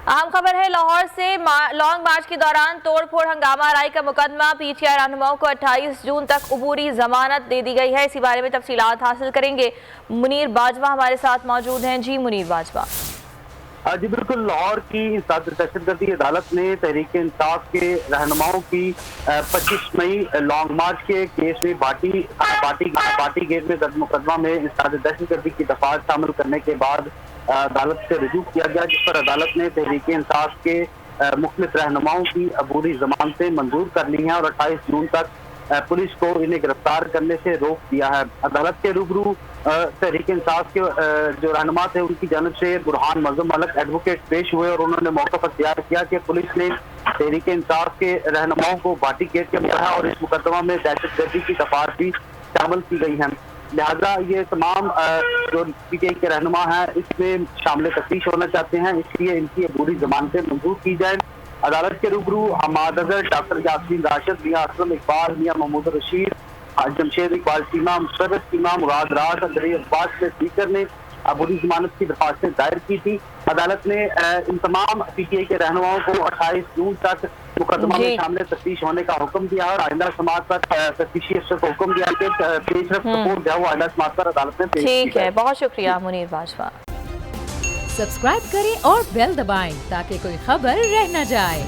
अहम खबर है लाहौर से। लॉन्ग मार्च के दौरान तोड़फोड़ हंगामा आराई का मुकदमा पीटीआई रहनुमाओं को 28 जून तक अबूरी जमानत दे दी गई है। इसी बारे में तफसीलात हासिल करेंगे। मुनीर बाजवा हमारे साथ मौजूद हैं। जी मुनीर बाजवा। जी बिल्कुल, लाहौर की दहशतगर्दी अदालत ने तहरीक इंसाफ के रहनुमाओं की 25 मई लॉन्ग मार्च के केस में बाटी गेट में दर्ज मुकदमा में दहशतगर्दी की दफात शामिल करने के बाद अदालत से रुजू किया गया, जिस पर अदालत ने तहरीक इंसाफ के मुख्तलिफ रहनुमाओं की अबूरी जमानतें मंजूर कर ली हैं और 28 जून तक पुलिस को इन्हें गिरफ्तार करने से रोक दिया है। अदालत के रूबरू तहरीक इंसाफ के जो रहनुमा थे उनकी जानब से बुरहान मज़हब मलक एडवोकेट पेश हुए और उन्होंने मौक़िफ़ इख्तियार किया कि पुलिस ने तहरीक इंसाफ के रहनुमाओं को बाटी गेट के अंदर और इस मुकदमा में दहशतगर्दी की दफात भी शामिल की गई हैं। लिहाजा ये तमाम जो पीटीआई के रहनुमा हैं इसमें शामिल तफ्तीश होना चाहते हैं, इसलिए इनकी अबूरी जमानतें मंजूर की जाए। अदालत के रूबरू हमाद अजहर, डॉक्टर यासीन राशिद, मियां असलम इकबाल, मियां महमूद रशीद, जमशेद इकबाल सीमा, मुशर्रफ सीमा, मुराद राज, अब्बास के स्पीकर ने अबूरी जमानत की दरख्वास्तें दायर की थी। अदालत ने इन तमाम पीटीआई के रहनुमाओं को 28 जून तक मुकदमा में शामिल तफ्तीश होने का हुक्म दिया और आइंदा समाअत पर तफ्तीशी अफसर को हुक्म दिया कि पेशरफ रिपोर्ट जो आइंदा समाअत पर अदालत में पेश की जाए। ठीक है, बहुत शुक्रिया मुनीर बाजवा। सब्सक्राइब करें और बेल दबाएं ताकि कोई खबर रह न जाए।